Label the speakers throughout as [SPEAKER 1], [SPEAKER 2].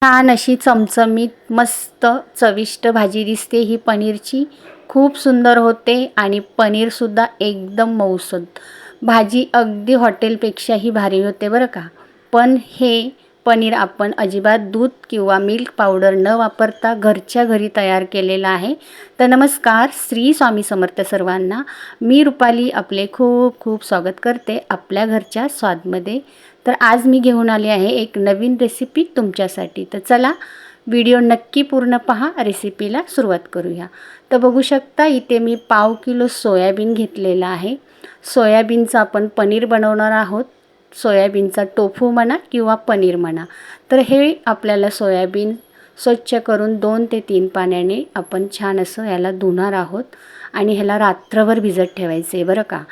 [SPEAKER 1] छान अशी चमचमीत मस्त चविष्ट भाजी दिसते ही पनीरची. खूप सुंदर होते आणि पनीरसुद्धा एकदम मऊसूद. भाजी अगदी हॉटेलपेक्षाही भारी होते बरं का. पण हे पनीर आपण अजिबात दूध किंवा मिल्क पावडर न वापरता घरच्या घरी तयार केलेलं आहे. तर नमस्कार, श्री स्वामी समर्थ सर्वांना. मी रुपाली आपले खूप खूप स्वागत करते आपल्या घरच्या स्वादमध्ये. तर आज मी घेऊन आले आहे एक नवीन रेसिपी तुमच्यासाठी. तर चला व्हिडिओ नक्की पूर्ण पहा, रेसिपीला सुरुवात करूया. तर बघू शकता इथे मी 1/2 किलो सोयाबीन घेतलेला आहे. सोयाबीनचं आपण पनीर बनवणार आहोत. सोयाबीनचा टोफू म्हणा किंवा पनीर म्हणा. तर हे आपल्याला सोयाबीन स्वच्छ करून 2 ते 3 पाण्याने आपण छान असं ह्याला धुणार आहोत आणि ह्याला रात्रभर भिजत ठेवायचे आहे बरं का.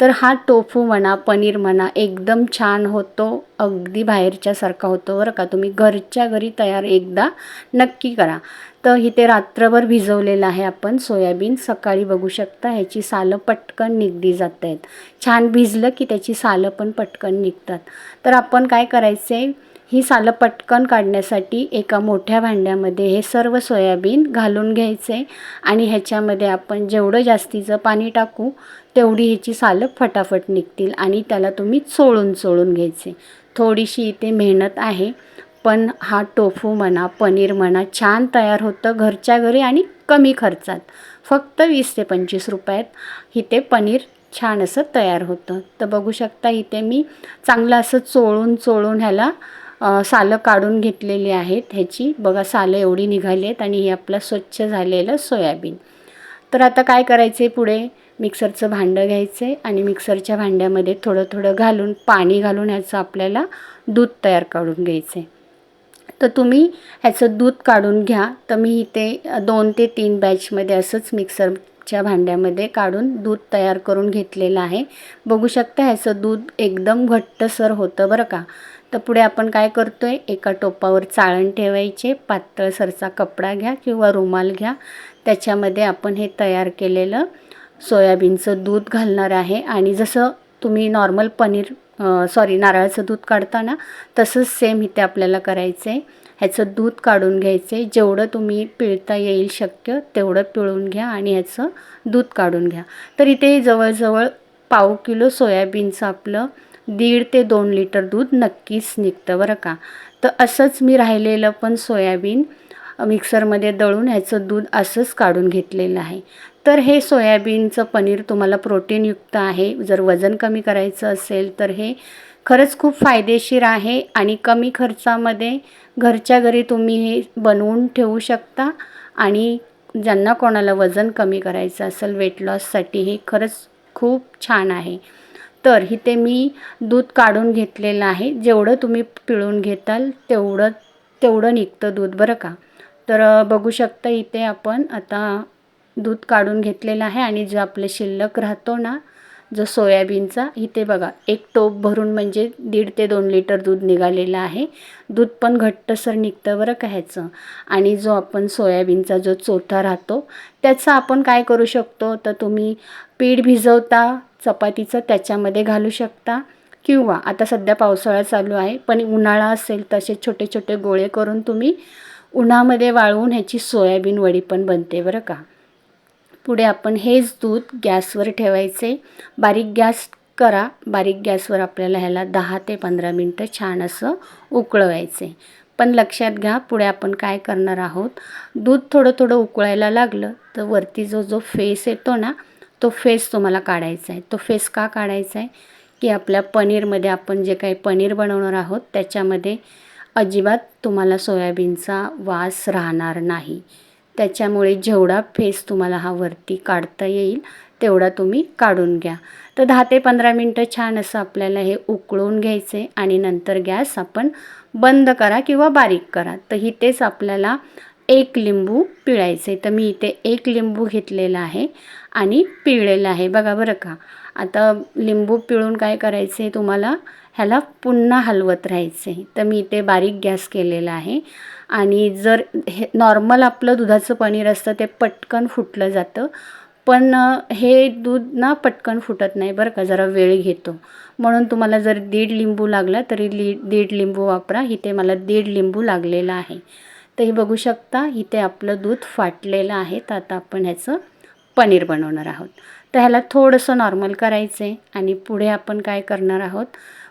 [SPEAKER 1] तर हा टोफू म्हणा पनीर म्हणा एकदम छान होतो, अगदी बाहेरच्यासारखा होतो बरं का. तुम्ही घरच्या घरी तयार एकदा नक्की करा. तर इथे रात्रभर भिजवलेलं आहे आपण सोयाबीन. सकाळी बघू शकता ह्याची सालं पटकन निघली जात आहेत. छान भिजलं की त्याची सालं पण पटकन निघतात. तर आपण काय करायचं आहे, ही सालं पटकन काढण्यासाठी एका मोठ्या भांड्यामध्ये हे सर्व सोयाबीन घालून घ्यायचे आणि ह्याच्यामध्ये आपण जेवढं जास्तीचं पाणी टाकू तेवढी ह्याची सालं फटाफट निघतील आणि त्याला तुम्ही चोळून घ्यायचे. थोडीशी इथे मेहनत आहे, पण हा टोफू म्हणा पनीर म्हणा छान तयार होतं घरच्या घरी आणि कमी खर्चात. फक्त 20 ते 25 रुपयात इथे पनीर छान असं तयार होतं. तर बघू शकता इथे मी चांगलं असं चोळून ह्याला सालं काढून घेतलेली आहेत. ह्याची बघा सालं एवढी निघाली आहेत आणि हे आपलं स्वच्छ झालेलं सोयाबीन. तर आता काय करायचं आहे, पुढे मिक्सरचं भांडं घ्यायचं आहे आणि मिक्सरच्या भांड्यामध्ये थोडं थोडं घालून पाणी घालून ह्याचं आपल्याला दूध तयार काढून घ्यायचं आहे. तर तुम्ही ह्याचं दूध काढून घ्या. तर मी इथे 2 ते 3 बॅचमध्ये असंच मिक्सरच्या भांड्यामध्ये काढून दूध तयार करून घेतलेलं आहे. बघू शकता ह्याचं दूध एकदम घट्टसर होतं बरं का. तर पुढे आपण काय करतो आहे, एका टोपावर चाळण ठेवायचे. पातळसरचा कपडा घ्या किंवा रुमाल घ्या. त्याच्यामध्ये आपण हे तयार केलेलं सोयाबीनचं दूध घालणार आहे आणि जसं तुम्ही नॉर्मल नारळाचं दूध काढता ना, तसंच सेम इथे आपल्याला करायचं आहे. ह्याचं दूध काढून घ्यायचं आहे. जेवढं तुम्ही पिळता येईल शक्य तेवढं पिळून घ्या आणि ह्याचं दूध काढून घ्या. तर इथे जवळजवळ 1/2 किलो सोयाबीनचं आपलं 1.5 ते 2 लिटर दूध नक्कीच निघतं बरं का. तर असंच मी राहिलेलं पण सोयाबीन मिक्सरमध्ये दळून ह्याचं दूध असंच काढून घेतलेलं आहे. तर हे सोयाबीनचं पनीर तुम्हाला प्रोटीनयुक्त आहे. जर वजन कमी करायचं असेल तर हे खरंच खूप फायदेशीर आहे आणि कमी खर्चामध्ये घरच्या घरी तुम्ही हे बनवून ठेवू शकता. आणि ज्यांना कोणाला वजन कमी करायचं असेल वेट लॉससाठी हे खरंच खूप छान आहे. तर इथे मी दूध काढून घेतलेलं आहे. जेवढं तुम्ही पिळून घेताल तेवढं निघतं दूध बरं का. तर बघू शकता इथे आपण आता दूध काढून घेतलेलं आहे आणि जो आपलं शिल्लक राहतो ना जो सोयाबीनचा, इथे बघा एक टोप भरून म्हणजे 1.5 ते 2 लिटर दूध निघालेलं आहे. दूध पण घट्टसर निघतं बरं का ह्याचं. आणि जो आपण सोयाबीनचा जो चोथा राहतो त्याचं आपण काय करू शकतो, तर तुम्ही पीठ भिजवता चपातीचं त्याच्यामध्ये घालू शकता किंवा आता सध्या पावसाळा चालू आहे पण उन्हाळा असेल तसे छोटे छोटे गोळे करून तुम्ही उन्हामध्ये वाळवून ह्याची सोयाबीन वडी पण बनते बरं का. पुढे आपण हेच दूध गॅसवर ठेवायचे. बारीक गॅस करा. बारीक गॅसवर आपल्याला ह्याला 10 ते 15 मिनटं छान असं उकळवायचे. पण लक्षात घ्या पुढे आपण काय करणार आहोत, दूध थोडं थोडं उकळायला लागलं तर वरती जो जो फेस येतो ना तो फेस तुम्हाला काढायचा आहे. तो फेस का काढायचा आहे की आपल्या पनीरमध्ये आपण जे काही पनीर बनवणार आहोत त्याच्यामध्ये अजिबात तुम्हाला सोयाबीनचा वास राहणार नाही. त्याच्यामुळे जेवढा फेस तुम्हाला हा वरती काढता येईल तेवढा तुम्ही काढून घ्या. तर 10 ते 15 मिनटं छान असं आपल्याला हे उकळून घ्यायचे आणि नंतर गॅस आपण बंद करा किंवा बारीक करा. तर इथेच आपल्याला 1 लिंबू पिळायचे. तर मी इथे 1 लिंबू घेतलेला आहे आणि पिळलेला आहे बघा बरं का. आता लिंबू पिळून काय करायचे तुम्हाला, ह्याला पुन्हा हलवत राहायचे. तर मी इथे बारीक गॅस केलेला आहे आणि जर हे नॉर्मल आपलं दुधाचं पनीर असतं ते पटकन फुटलं जातं. पण हे दूध ना पटकन फुटत नाही बरं का, जरा वेळ घेतो. म्हणून तुम्हाला जर 1.5 लिंबू लागला तरी 1.5 लिंबू वापरा. इथे मला 1.5 लिंबू लागलेला आहे. तर हे बघू शकता इथे आपलं दूध फाटलेलं आहे. तर आता आपण ह्याचं पनीर बनवणार आहोत. तर ह्याला थोडंसं नॉर्मल करायचं आहे आणि पुढे आपण काय करणार आहोत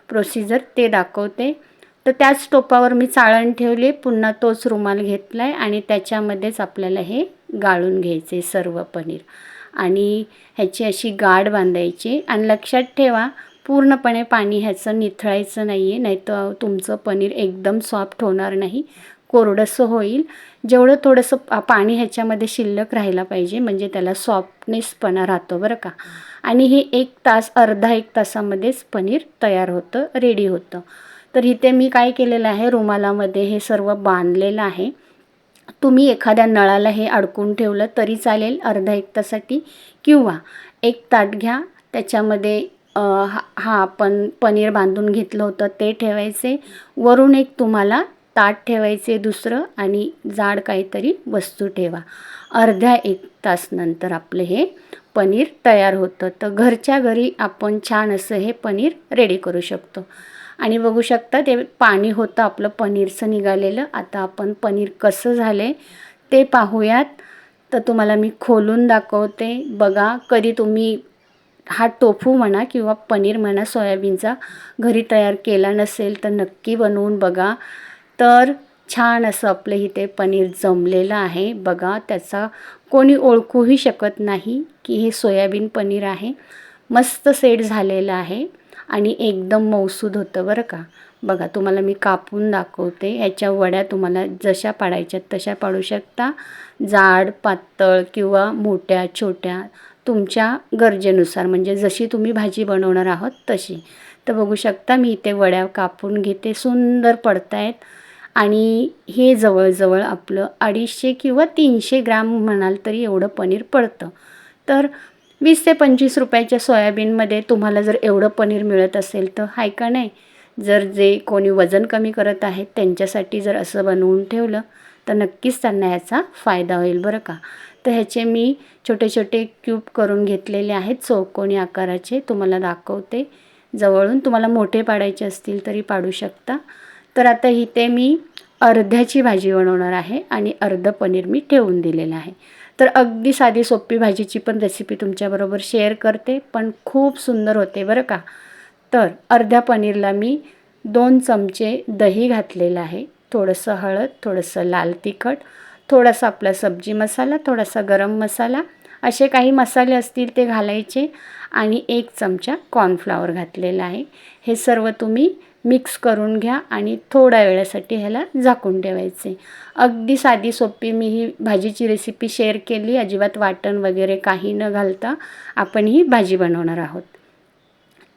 [SPEAKER 1] प्रोसिजर ते दाखवते. तर त्याच टोपावर मी चाळण ठेवली, पुन्हा तोच रुमाल घेतला आहे आणि त्याच्यामध्येच आपल्याला हे गाळून घ्यायचे सर्व पनीर आणि ह्याची अशी गाठ बांधायची. आणि लक्षात ठेवा पूर्णपणे पाणी ह्याचं निथळायचं नाही आहे, नाहीतर तुमचं पनीर एकदम सॉफ्ट होणार नाही, कोरडंसं होईल. जेवढं थोडंसं पाणी ह्याच्यामध्ये शिल्लक राहायला पाहिजे म्हणजे त्याला सॉफ्टनेसपणा राहतो बरं का. आणि हे 1 तास अर्धा 1 तासामध्येच पनीर तयार होतं, रेडी होतं. तर इथे मी काय केलेलं आहे रुमालामध्ये हे सर्व बांधलेलं आहे. तुम्ही एखाद्या नळाला हे अडकून ठेवलं तरी चालेल अर्धा 1 तासासाठी, किंवा एक ताट घ्या त्याच्यामध्ये हा आपण पनीर बांधून घेतलं होतं ते ठेवायचे, वरून एक तुम्हाला ताट ठेवायचे दुसरं आणि जाड काहीतरी वस्तू ठेवा. अर्ध्या 1 तास नंतर आपलं हे पनीर तयार होतं. तर घरच्या घरी आपण छान असं हे पनीर रेडी करू शकतो. आणि बघू शकता ते पाणी होतं आपलं पनीरचं निघालेलं. आता आपण पनीर कसं झालं आहे ते पाहूयात. तर तुम्हाला मी खोलून दाखवते. बघा, कधी तुम्ही हा टोफू म्हणा किंवा पनीर म्हणा सोयाबीनचा घरी तयार केला नसेल तर नक्की बनवून बघा. तर छान असं आपलं इथे पनीर जमलेलं आहे. बघा, त्याचा कोणी ओळखूही शकत नाही की हे सोयाबीन पनीर आहे. मस्त सेट झालेलं आहे आणि एकदम मऊसूद होतं बरं का. बघा, तुम्हाला मी कापून दाखवते. याच्या वड्या तुम्हाला जशा पाडायच्यात तशा पाडू शकता, जाड, पातळ किंवा मोठ्या छोट्या तुमच्या गरजेनुसार, म्हणजे जशी तुम्ही भाजी बनवणार आहोत तशी. तर बघू शकता मी इथे वड्या कापून घेते, सुंदर पडत आहेत. आणि हे जवळजवळ आपलं 250 किंवा 300 ग्राम म्हणाल तरी एवढं पनीर पडतं. तर 20 ते 25 रुपयाच्या सोयाबीनमध्ये तुम्हाला जर एवढं पनीर मिळत असेल तर हाय का नाही. जर जे कोणी वजन कमी करत आहेत त्यांच्यासाठी जर असं बनवून ठेवलं तर नक्कीच त्यांना याचा फायदा होईल बरं का. तर ह्याचे मी छोटे छोटे क्यूब करून घेतलेले आहेत चौकोनी आकाराचे, तुम्हाला दाखवते जवळून. तुम्हाला मोठे पाडायचे असतील तरी पाडू शकता. तर आता इथे मी अर्ध्याची भाजी बनवणार आहे आणि अर्धं पनीर मी ठेवून दिलेलं आहे. तर अगदी साधी सोपी भाजीची पण रेसिपी तुमच्याबरोबर शेअर करते, पण खूप सुंदर होते बरं का. तर अर्ध्या पनीरला मी 2 चमचे दही घातलेलं आहे, थोडंसं हळद, थोडंसं लाल तिखट, थोडासा आपला सब्जी मसाला, थोडासा गरम मसाला, असे काही मसाले असतील ते घालायचे आणि 1 चमचा कॉर्नफ्लॉवर घातलेला आहे. हे सर्व तुम्ही मिक्स करून घ्या आणि थोड्या वेळासाठी ह्याला झाकून ठेवायचे. अगदी साधी सोपी मी ही भाजीची रेसिपी शेअर केली, अजिबात वाटण वगैरे काही न घालता आपण ही भाजी बनवणार आहोत.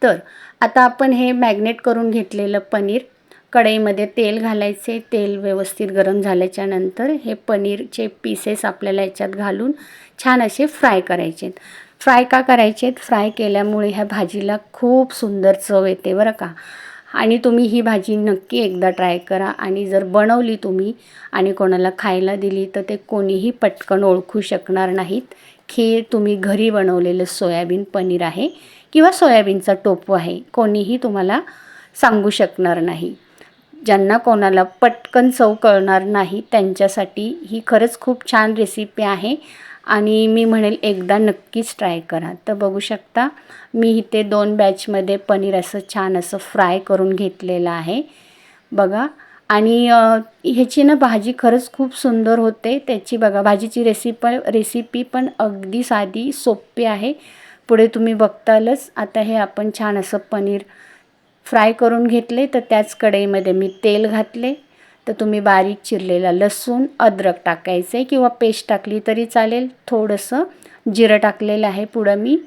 [SPEAKER 1] तर आता आपण हे मॅग्नेट करून घेतलेलं पनीर कढईमध्ये तेल घालायचे. तेल व्यवस्थित गरम झाल्याच्या नंतर हे पनीरचे पीसेस आपल्याला याच्यात घालून छान असे फ्राय करायचे. फ्राय का करायचे? फ्राय केल्यामुळे ह्या भाजीला खूप सुंदर चव येते बरं का. आणि तुम्ही ही भाजी नक्की एकदा ट्राय करा आणि जर बनवली तुम्ही आणि कोणाला खायला दिली तर ते कोणीही पटकन ओळखू शकणार नाहीत की तुम्ही घरी बनवलेलं सोयाबीन पनीर आहे किंवा सोयाबीनचा टोफू आहे. कोणीही तुम्हाला सांगू शकणार नाही. ज्यांना कोणाला पटकन चव कळणार नाही त्यांच्यासाठी ही खरंच खूप छान रेसिपी आहे आणि मी म्हणेल एकदा नक्कीच ट्राय करा. तर बघू शकता मी इथे 2 बॅचमध्ये पनीर असं छान असं फ्राय करून घेतलेलं आहे बघा. आणि ह्याची ना भाजी खरंच खूप सुंदर होते. त्याची बघा भाजीची रेसिपी पण अगदी साधी सोपी आहे. पुढे तुम्ही बघतालच. आता हे आपण छान असं पनीर फ्राय करून घेतले. तर त्याच कढईमध्ये मी तेल घातले. तर तुम्ही बारीक चिरलेला लसूण, अद्रक टाकायचे किंवा पेस्ट टाकली तरी चालेल. थोडंसं जिरं टाकलेलं आहे पुढं मी.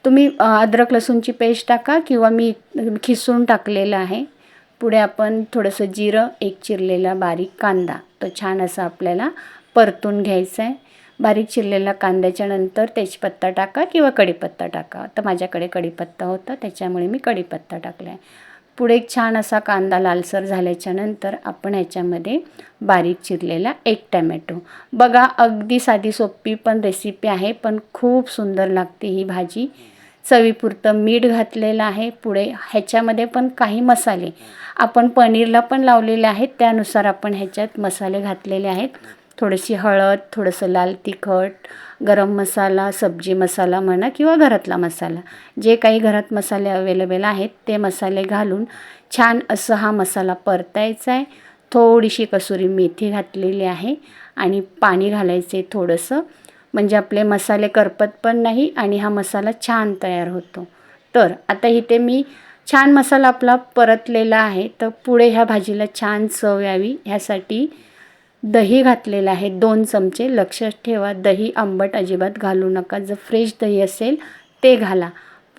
[SPEAKER 1] तुम्ही अद्रक लसूणची पेस्ट टाका किंवा मी खिसून टाकलेलं आहे. पुढे आपण थोडंसं जिरं, एक चिरलेला बारीक कांदा तो छान असा आपल्याला परतून घ्यायचा आहे. बारीक चिरलेला कांद्याच्या नंतर तेजपत्ता टाका किंवा कढीपत्ता टाका. तर माझ्याकडे कढीपत्ता होता त्याच्यामुळे मी कढीपत्ता टाकला आहे. पुढे एक छान असा कांदा लालसर झाल्याच्यानंतर आपण ह्याच्यामध्ये बारीक चिरलेला एक टमॅटो. बघा अगदी साधी सोपी पण रेसिपी आहे, पण खूप सुंदर लागते ही भाजी. चवीपुरतं मीठ घातलेलं आहे. पुढे ह्याच्यामध्ये पण काही मसाले आपण पनीरला पण लावलेले आहेत, त्यानुसार आपण ह्याच्यात मसाले घातलेले आहेत. थोडीशी हळद, थोडंसं लाल तिखट, गरम मसाला, सब्जी मसाला म्हणा किंवा घरातला मसाला, जे काही घरात मसाले अवेलेबल आहेत ते मसाले घालून छान असं हा मसाला परतायचा आहे. थोडीशी कसुरी मेथी घातलेली आहे आणि पाणी घालायचे थोडंसं, म्हणजे आपले मसाले करपत पण नाही आणि हा मसाला छान तयार होतो. तर आता इथे मी छान मसाला आपला परतलेला आहे. तर पुढे ह्या भाजीला छान चव यावी ह्यासाठी दही घातलेलं आहे 2 चमचे. लक्षात ठेवा दही आंबट अजिबात घालू नका, जर फ्रेश दही असेल ते घाला.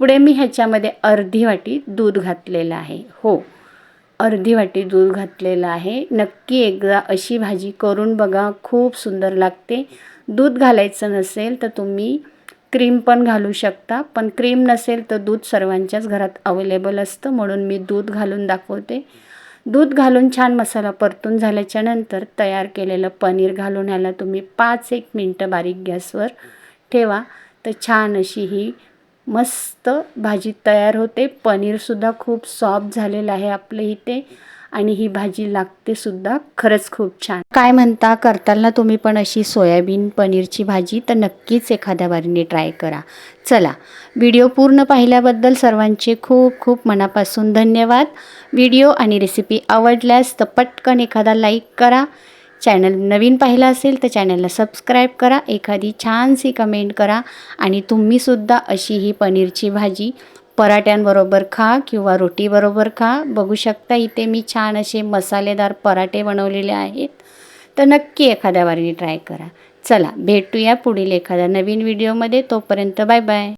[SPEAKER 1] पुढे मी ह्याच्यामध्ये अर्धी वाटी दूध घातलेलं आहे. हो, अर्धी वाटी दूध घातलेलं आहे. नक्की एकदा अशी भाजी करून बघा, खूप सुंदर लागते. दूध घालायचं नसेल तर तुम्ही क्रीम पण घालू शकता, पण क्रीम नसेल तर दूध सर्वांच्याच घरात अवेलेबल असतं, म्हणून मी दूध घालून दाखवते. दूध घालून छान मसाला परतून झाल्याच्यानंतर तयार केलेलं पनीर घालून ह्याला तुम्ही 5-1 मिनटं बारीक गॅसवर ठेवा. तर छान अशी ही मस्त भाजी तयार होते. पनीरसुद्धा खूप सॉफ्ट झालेलं आहे आपलं इथे आणि ही भाजी लागते सुद्धा खरंच खूप छान. काय म्हणता, करताल तुम्ही पण अशी सोयाबीन पनीरची भाजी? तर नक्कीच एखाद्या बारीने ट्राय करा. चला, व्हिडिओ पूर्ण पाहिल्याबद्दल सर्वांचे खूप खूप मनापासून धन्यवाद. व्हिडिओ आणि रेसिपी आवडल्यास तर पटकन एखादा लाईक करा. चॅनल नवीन पाहिला असेल तर चॅनलला सबस्क्राईब करा. एखादी छानशी कमेंट करा आणि तुम्हीसुद्धा अशी ही पनीरची भाजी पराठ्यांबरोबर खा किंवा रोटीबरोबर खा. बघू शकता इथे मी छान असे मसालेदार पराठे बनवलेले आहेत. तर नक्की एखाद्या वारीने ट्राय करा. चला, भेटूया पुढील एखाद्या नवीन व्हिडिओमध्ये. तोपर्यंत बाय बाय.